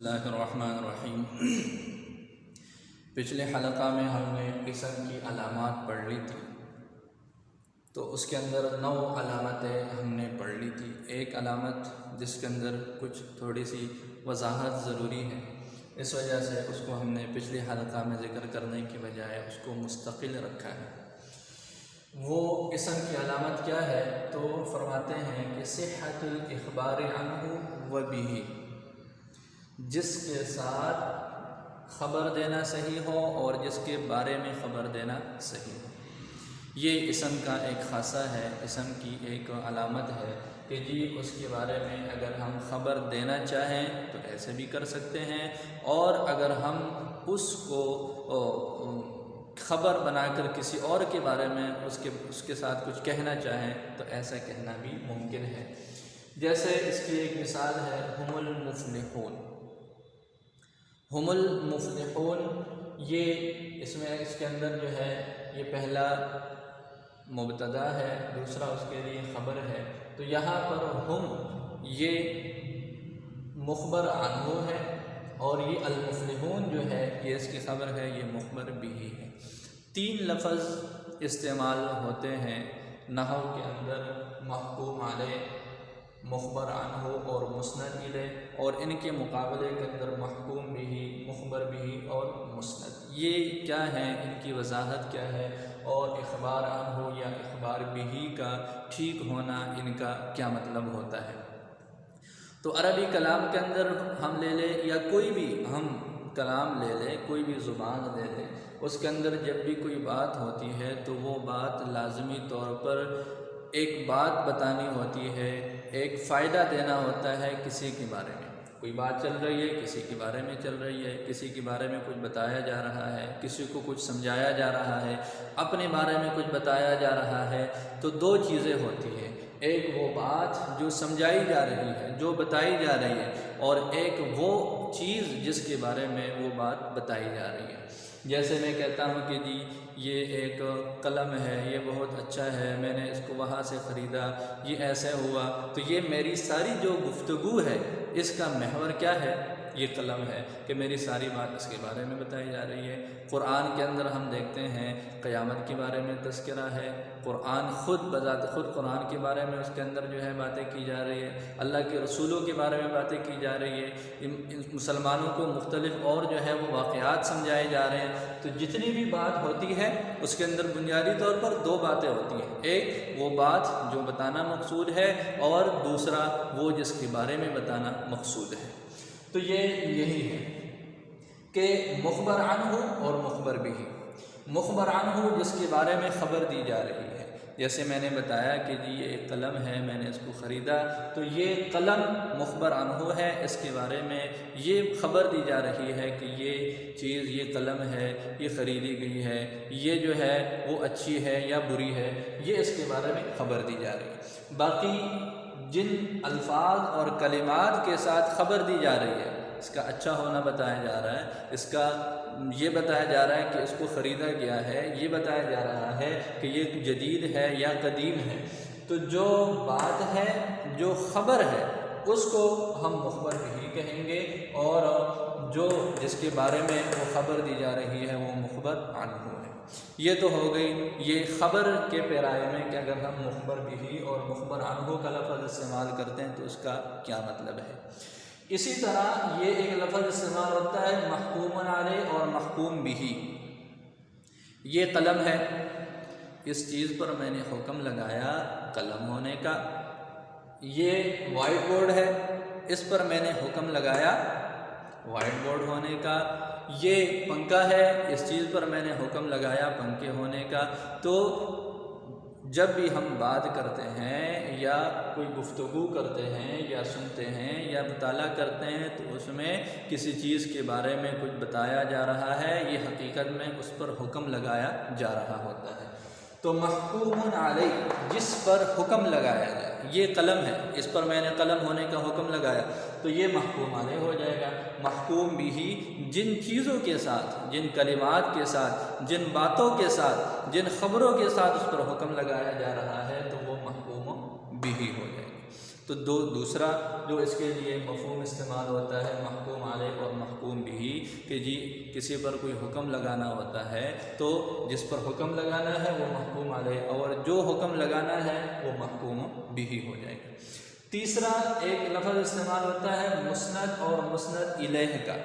اللہ الرحمن الرحیم۔ پچھلے حلقہ میں ہم نے قسم کی علامات پڑھ لی تھی، تو اس کے اندر 9 علامتیں ہم نے پڑھ لی تھی۔ ایک علامت جس کے اندر کچھ تھوڑی سی وضاحت ضروری ہے، اس وجہ سے اس کو ہم نے پچھلے حلقہ میں ذکر کرنے کی بجائے اس کو مستقل رکھا ہے۔ وہ قسم کی علامت کیا ہے؟ تو فرماتے ہیں کہ صحت الاخبار عنہ و بہ، جس کے ساتھ خبر دینا صحیح ہو اور جس کے بارے میں خبر دینا صحیح ہو۔ یہ اسم کا ایک خاصہ ہے، اسم کی ایک علامت ہے کہ جی اس کے بارے میں اگر ہم خبر دینا چاہیں تو ایسے بھی کر سکتے ہیں، اور اگر ہم اس کو خبر بنا کر کسی اور کے بارے میں اس کے ساتھ کچھ کہنا چاہیں تو ایسا کہنا بھی ممکن ہے۔ جیسے اس کی ایک مثال ہے ہم المفلحون۔ ہم المفلحون، یہ اس کے اندر جو ہے یہ پہلا مبتدا ہے، دوسرا اس کے لیے خبر ہے، تو یہاں پر ہم یہ مخبر عنہ ہے، اور یہ المفلحون جو ہے یہ اس کی خبر ہے، یہ مخبر بھی ہے۔ 3 لفظ استعمال ہوتے ہیں نحو کے اندر، محکوم علیہ، مخبر عنہ اور مسند الیہ، اور ان کے مقابلے کے اندر محکوم بھی، مخبر بھی اور مسند۔ یہ کیا ہیں، ان کی وضاحت کیا ہے، اور اخبار عنہ یا اخبار بھی کا ٹھیک ہونا ان کا کیا مطلب ہوتا ہے۔ تو عربی کلام کے اندر ہم لے لیں یا کوئی بھی ہم کلام لے لیں، کوئی بھی زبان لے لیں، اس کے اندر جب بھی کوئی بات ہوتی ہے تو وہ بات لازمی طور پر ایک بات بتانی ہوتی ہے، ایک فائدہ دینا ہوتا ہے کسی کے بارے میں۔ کوئی بات چل رہی ہے، کسی کے بارے میں چل رہی ہے، کسی کے بارے میں کچھ بتایا جا رہا ہے، کسی کو کچھ سمجھایا جا رہا ہے، اپنے بارے میں کچھ بتایا جا رہا ہے، تو 2 چیزیں ہوتی ہیں، ایک وہ بات جو سمجھائی جا رہی ہے، جو بتائی جا رہی ہے، اور ایک وہ چیز جس کے بارے میں وہ بات بتائی جا رہی ہے۔ جیسے میں کہتا ہوں کہ جی یہ ایک قلم ہے، یہ بہت اچھا ہے، میں نے اس کو وہاں سے خریدا، یہ ایسے ہوا، تو یہ میری ساری جو گفتگو ہے اس کا محور کیا ہے؟ یہ قلم ہے، کہ میری ساری بات اس کے بارے میں بتائی جا رہی ہے۔ قرآن کے اندر ہم دیکھتے ہیں قیامت کے بارے میں تذکرہ ہے، قرآن خود بذات خود قرآن کے بارے میں اس کے اندر جو ہے باتیں کی جا رہی ہے، اللہ کے رسولوں کے بارے میں باتیں کی جا رہی ہے، مسلمانوں کو مختلف اور جو ہے وہ واقعات سمجھائے جا رہے ہیں۔ تو جتنی بھی بات ہوتی ہے اس کے اندر بنیادی طور پر 2 باتیں ہوتی ہیں، ایک وہ بات جو بتانا مقصود ہے، اور دوسرا وہ جس کے بارے میں بتانا مقصود ہے۔ تو یہی ہے کہ مخبر عنہ اور مخبر بھی۔ مخبر عنہ جس کے بارے میں خبر دی جا رہی ہے، جیسے میں نے بتایا کہ جی یہ ایک قلم ہے، میں نے اس کو خریدا، تو یہ قلم مخبر عنہ ہے، اس کے بارے میں یہ خبر دی جا رہی ہے کہ یہ چیز، یہ قلم ہے، یہ خریدی گئی ہے، یہ جو ہے وہ اچھی ہے یا بری ہے، یہ اس کے بارے میں خبر دی جا رہی ہے۔ باقی جن الفاظ اور کلمات کے ساتھ خبر دی جا رہی ہے، اس کا اچھا ہونا بتایا جا رہا ہے، اس کا یہ بتایا جا رہا ہے کہ اس کو خریدا گیا ہے، یہ بتایا جا رہا ہے کہ یہ جدید ہے یا قدیم ہے، تو جو بات ہے، جو خبر ہے، اس کو ہم مخبر بھی کہیں گے، اور جو جس کے بارے میں وہ خبر دی جا رہی ہے وہ مخبر عنہ ہے۔ یہ تو ہو گئی یہ خبر کے پیرائے میں کہ اگر ہم مخبر بھی اور مخبر عنہ کا لفظ استعمال کرتے ہیں تو اس کا کیا مطلب ہے۔ اسی طرح یہ ایک لفظ استعمال ہوتا ہے محکوم علیہ اور محکوم بھی۔ یہ قلم ہے، اس چیز پر میں نے حکم لگایا قلم ہونے کا۔ یہ وائٹ بورڈ ہے، اس پر میں نے حکم لگایا وائٹ بورڈ ہونے کا۔ یہ پنکھا ہے، اس چیز پر میں نے حکم لگایا پنکھے ہونے کا۔ تو جب بھی ہم بات کرتے ہیں یا کوئی گفتگو کرتے ہیں یا سنتے ہیں یا مطالعہ کرتے ہیں تو اس میں کسی چیز کے بارے میں کچھ بتایا جا رہا ہے، یہ حقیقت میں اس پر حکم لگایا جا رہا ہوتا ہے۔ تو محکوم علیہ جس پر حکم لگایا جائے، یہ قلم ہے، اس پر میں نے قلم ہونے کا حکم لگایا، تو یہ محکوم علیہ ہو جائے گا۔ محکوم بھی جن چیزوں کے ساتھ، جن کلمات کے ساتھ، جن باتوں کے ساتھ، جن خبروں کے ساتھ اس پر حکم لگایا جا رہا ہے تو وہ محکوم بھی ہو جائے گا۔ تو دوسرا جو اس کے لیے مفہوم استعمال ہوتا ہے محکوم علیہ کہ جی کسی پر کوئی حکم لگانا ہوتا ہے تو جس پر حکم لگانا ہے وہ محکوم علیہ، اور جو حکم لگانا ہے وہ محکوم بھی ہو جائے گا۔ تیسرا ایک لفظ استعمال ہوتا ہے مسند اور مسند الیہ کا۔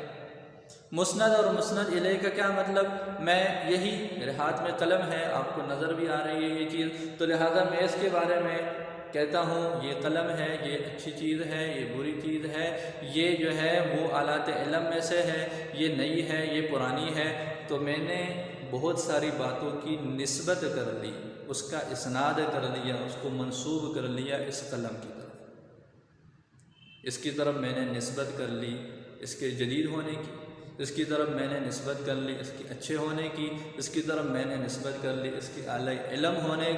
مسند اور مسند الیہ کا کیا مطلب؟ میں یہی، میرے ہاتھ میں قلم ہے، آپ کو نظر بھی آ رہی ہے یہ چیز، تو لہٰذا میں اس کے بارے میں کہتا ہوں یہ قلم ہے، یہ اچھی چیز ہے، یہ بری چیز ہے، یہ جو ہے وہ آلات علم میں سے ہے، یہ نئی ہے، یہ پرانی ہے، تو میں نے بہت ساری باتوں کی نسبت کر لی، اس کا اسناد کر لیا، اس کو منسوب کر لیا اس قلم کی طرف، اس کی طرف میں نے نسبت کر لی، اس کے جدید ہونے کی، اس کی طرف میں نے نسبت کر لی اس کے اچھے ہونے کی، اس کی طرف میں نے نسبت کر لی اس کے اعلی علم ہونے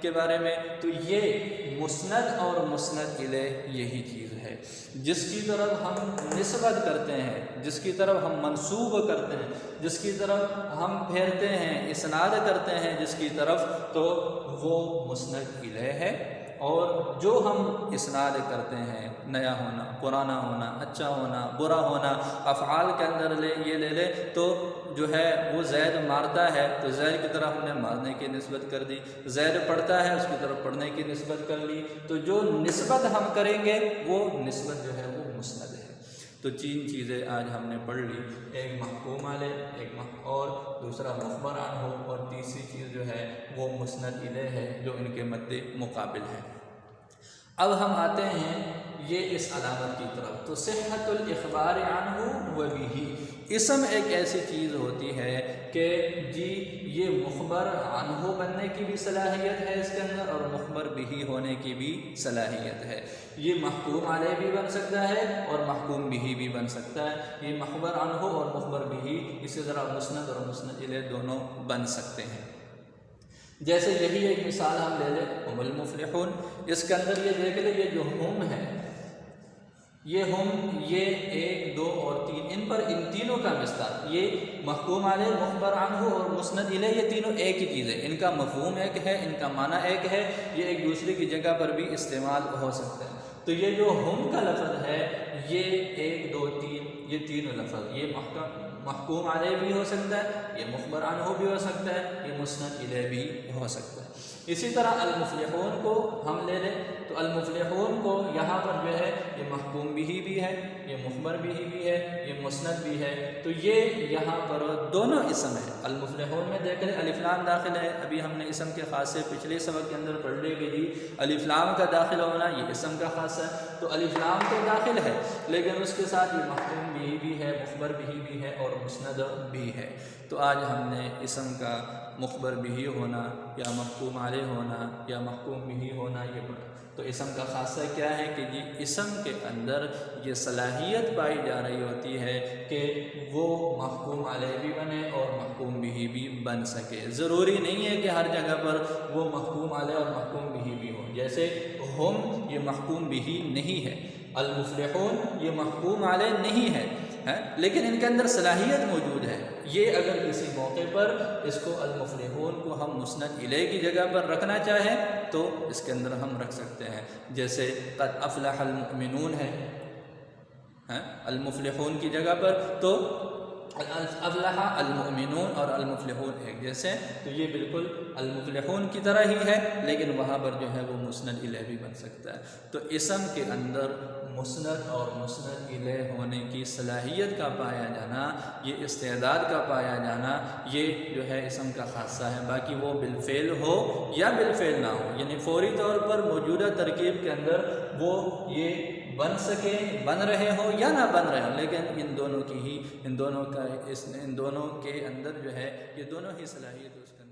کے بارے میں۔ تو یہ مسند اور مسند الیہ یہی چیز ہے، جس کی طرف ہم نسبت کرتے ہیں، جس کی طرف ہم منسوب کرتے ہیں، جس کی طرف ہم پھیرتے ہیں، اسناد کرتے ہیں جس کی طرف، تو وہ مسند الیہ ہے۔ اور جو ہم اسناد کرتے ہیں، نیا ہونا، پرانا ہونا، اچھا ہونا، برا ہونا، افعال کے اندر یہ لے لے تو جو ہے وہ زید مارتا ہے تو زید کی طرف ہم نے مارنے کی نسبت کر دی، زید پڑھتا ہے اس کی طرف پڑھنے کی نسبت کر لی، تو جو نسبت ہم کریں گے وہ نسبت جو ہے وہ مسند ہے۔ تو تین چیزیں آج ہم نے پڑھ لی، ایک محکوم علیہ، ایک اور دوسرا مخبر عنہ، اور تیسری چیز جو ہے وہ مسند الیہ ہے جو ان کے مد مقابل ہے۔ اب ہم آتے ہیں یہ اس علامت کی طرف، تو صحت الاخبار عنہ و بہ، اسم ایک ایسی چیز ہوتی ہے کہ جی یہ مخبر عنہ بننے کی بھی صلاحیت ہے اس کے اندر، اور مخبر بہ ہونے کی بھی صلاحیت ہے، یہ محکوم علیہ بھی بن سکتا ہے اور محکوم بہ بھی بن سکتا ہے، یہ مخبر عنہ اور مخبر بہ اسی طرح مسند اور مسند الیہ دونوں بن سکتے ہیں۔ جیسے یہی ایک مثال ہم لے لیں ہم المفلحون، اس کے اندر یہ دیکھ لیں یہ جو ہم ہے، یہ ہم، یہ ایک، دو اور تین، ان پر ان تینوں کا مصداق، یہ محکوم علیہ، مخبر عنہ اور مسند الیہ، یہ تینوں ایک ہی چیز ہے، ان کا مفہوم ایک ہے، ان کا معنی ایک ہے، یہ ایک دوسرے کی جگہ پر بھی استعمال ہو سکتے ہیں۔ تو یہ جو ہم کا لفظ ہے یہ ایک، دو، تین، یہ تینوں لفظ، یہ محکوم علیہ بھی ہو سکتا ہے، یہ مخبر عنہ بھی ہو سکتا ہے، یہ مسند الیہ بھی ہو سکتا ہے۔ اسی طرح المفلحون کو ہم لے لیں تو المفلحون کو یہاں پر جو ہے یہ محکوم بھی ہے، یہ مخبر بھی ہے، یہ مسند بھی ہے، تو یہ یہاں پر دونوں اسم ہے۔ المفلحون میں دیکھ لیں الف لام داخل ہے، ابھی ہم نے اسم کے خاصے پچھلے سبق کے اندر پڑھ لے گی، الف لام کا داخل ہونا یہ اسم کا خاصہ ہے، تو الف لام تو داخل ہے لیکن اس کے ساتھ یہ محکوم بھی ہے، مخبر بھی ہے اور مسند بھی ہے۔ تو آج ہم نے اسم کا مخبر بھی ہونا یا محکوم علیہ ہونا یا محکوم بھی ہونا یہ پڑھا۔ تو اسم کا خاصہ کیا ہے کہ یہ اسم کے اندر یہ صلاحیت پائی جا رہی ہوتی ہے کہ وہ محکوم علیہ بھی بنے اور محکوم بھی بن سکے، ضروری نہیں ہے کہ ہر جگہ پر وہ محکوم علیہ اور محکوم بھی ہو، جیسے ہم یہ محکوم بھی نہیں ہے، المفلحون یہ محکوم علیہ نہیں ہے، لیکن ان کے اندر صلاحیت موجود ہے، یہ اگر کسی موقع پر اس کو المفلحون کو ہم مسند الیہ کی جگہ پر رکھنا چاہیں تو اس کے اندر ہم رکھ سکتے ہیں، جیسے قد افلح المؤمنون ہے المفلحون کی جگہ پر، تو افلح المؤمنون اور المفلحون ایک جیسے، تو یہ بالکل المفلحون کی طرح ہی ہے لیکن وہاں پر جو ہے وہ مسند الیہ بھی بن سکتا ہے۔ تو اسم کے اندر مسند اور مسند الیہ ہونے کی صلاحیت کا پایا جانا، یہ استعداد کا پایا جانا، یہ جو ہے اسم کا خاصہ ہے، باقی وہ بالفعل ہو یا بالفعل نہ ہو، یعنی فوری طور پر موجودہ ترکیب کے اندر وہ یہ بن سکے، بن رہے ہوں یا نہ بن رہے ہوں، لیکن ان دونوں کے اندر جو ہے یہ دونوں ہی صلاحیت اس کا